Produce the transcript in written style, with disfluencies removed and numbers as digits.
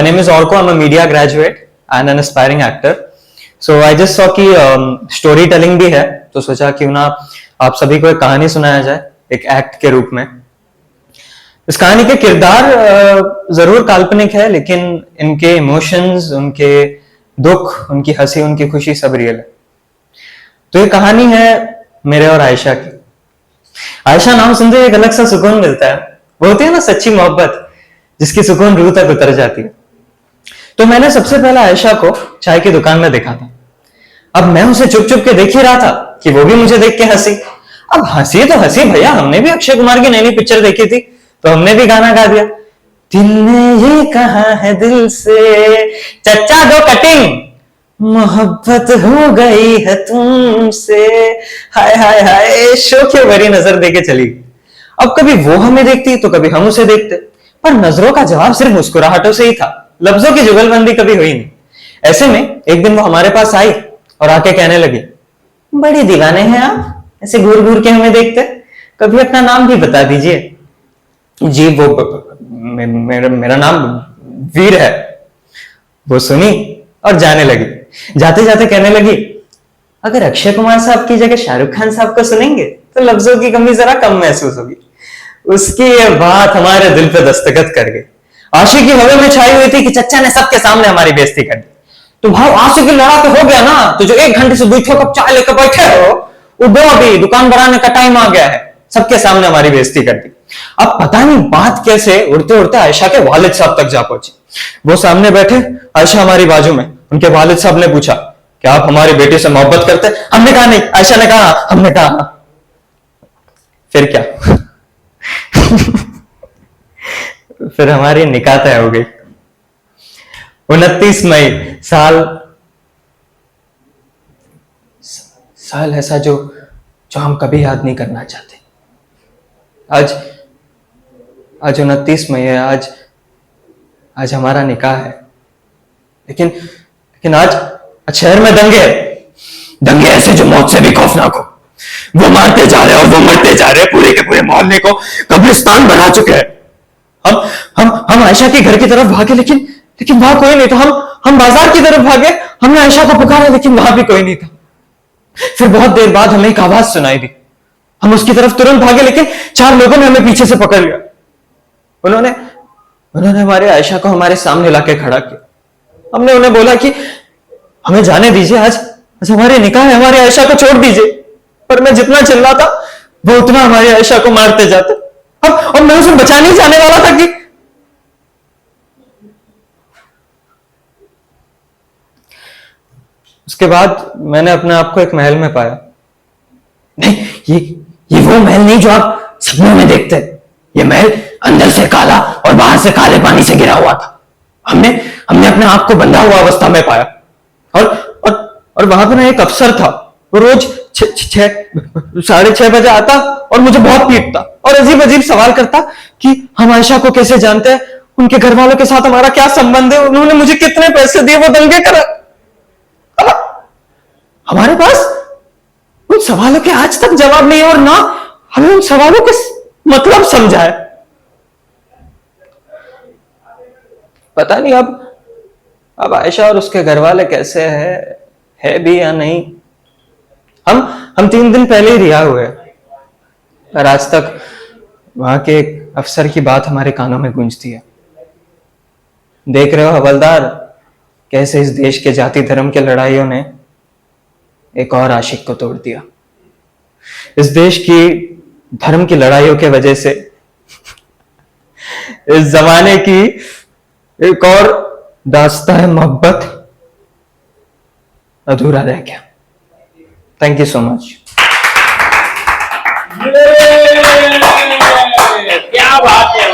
My name is Orko. I'm a media graduate and an aspiring actor. So I just saw कि story telling भी है, तो सोचा क्यों ना आप सभी को एक कहानी सुनाया जाए एक एक्ट के रूप में। इस कहानी के किरदार जरूर काल्पनिक है, लेकिन इनके इमोशंस, उनके दुख, उनकी हंसी, उनकी खुशी सब रियल है। तो ये कहानी है मेरे और आयशा की। आयशा नाम सुनते ही एक अलग सा सुकून मिलता है। वो होती है ना सच्ची मोहब्बत, जिसकी सुकून रूह तक उतर जाती है। तो मैंने सबसे पहले आयशा को चाय की दुकान में देखा था। अब मैं उसे चुप चुप के देख ही रहा था कि वो भी मुझे देख के हंसी। अब हंसी तो हंसी भैया, हमने भी अक्षय कुमार की नई नई पिक्चर देखी थी, तो हमने भी गाना गा दिया, दिल ने ये कहा है दिल से, चच्चा दो कटिंग, मोहब्बत हो गई है तुमसे, हाय हाय हाय, शो की भरी नजर देके चली। अब कभी वो हमें देखती तो कभी हम उसे देखते, पर नजरों का जवाब सिर्फ मुस्कुराहटों से ही था, लफ्जों की जुगलबंदी कभी हुई नहीं। ऐसे में एक दिन वो हमारे पास आई और आके कहने लगी, बड़ी दीवाने हैं आप, ऐसे घूर घूर के हमें देखते, कभी अपना नाम भी बता दीजिए। जी वो मेरा नाम वीर है। वो सुनी और जाने लगी। जाते जाते कहने लगी, अगर अक्षय कुमार साहब की जगह शाहरुख खान साहब को सुनेंगे तो लफ्जों की कमी जरा कम महसूस होगी। उसकी ये बात हमारे दिल पे दस्तखत कर गई। आशिकी हवा में छाई हुई थी कि चच्चा ने सबके सामने हमारी बेइज्जती कर दी। तो भाव आशिकी लड़ा तो हो गया ना, तो जो 1 घंटे से 2 कप चाय लेकर बैठे हो, उठो, अभी दुकान बढ़ाने का टाइम आ गया है। सबके सामने हमारी बेइज्जती कर दी। अब पता नहीं बात कैसे उड़ते उड़ते आयशा के वालिद साहब तक जा पहुंची। वो सामने बैठे, आयशा हमारी बाजू में। उनके वालिद साहब ने पूछा, क्या आप हमारी बेटी से मोहब्बत करते? हमने कहा नहीं। आयशा ने कहा, हमने कहा। फिर क्या? फिर हमारी निकाह तय हो गई। 29 मई साल ऐसा जो हम कभी याद नहीं करना चाहते। आज 29 मई है। आज हमारा निकाह है। लेकिन आज शहर में दंगे ऐसे जो मौत से भी खौफनाक हो। वो मारते जा रहे और वो मरते जा रहे, पूरे के पूरे मोहल्ले को कब्रिस्तान बना चुके हैं। हम आयशा के घर की तरफ भागे, लेकिन वहां कोई नहीं था। हम बाजार की तरफ भागे, हमने आयशा को पुकारा, लेकिन वहां भी कोई नहीं था। फिर बहुत देर बाद हमें एक आवाज सुनाई दी। हम उसकी तरफ तुरंत भागे, लेकिन 4 लोगों ने हमें पीछे से पकड़ लिया। उन्होंने हमारे आयशा को हमारे सामने लाके खड़ा किया। हमने उन्हें बोला कि हमें जाने दीजिए, आज हमारे निकाह है, हमारे आयशा को छोड़ दीजिए। पर मैं जितना चिल्लाता वो उतना हमारी आयशा को मारते जाते। अब मैं उसे बचाने ही जाने वाला था कि उसके बाद मैंने अपने आप को एक महल में पाया। नहीं, ये वो महल नहीं जो आप सपनों में देखते। ये महल अंदर से काला और बाहर से काले पानी से घिरा हुआ था। हमने अपने आप को बंधा हुआ अवस्था में पाया। और वहां पर एक अफसर था। वो रोज 6:30 बजे आता और मुझे बहुत पीटता और अजीब अजीब सवाल करता कि हम आयशा को कैसे जानते हैं, उनके घर वालों के साथ हमारा क्या संबंध है, उन्होंने मुझे कितने पैसे दिए, वो दंगे कर। हमारे पास उन सवालों के आज तक जवाब नहीं, और ना हमें उन सवालों के मतलब समझा है। पता नहीं अब आयशा और उसके घर वाले कैसे है भी या नहीं। हम 3 दिन पहले ही रिहा हुए, पर आज तक वहां के एक अफसर की बात हमारे कानों में गूंजती है। देख रहे हो हवलदार, कैसे इस देश के जाति धर्म के लड़ाइयों ने एक और आशिक को तोड़ दिया। इस देश की धर्म की लड़ाइयों के वजह से इस जमाने की एक और दास्तान मोहब्बत अधूरा रह गया। Thank you so much. क्या बात है।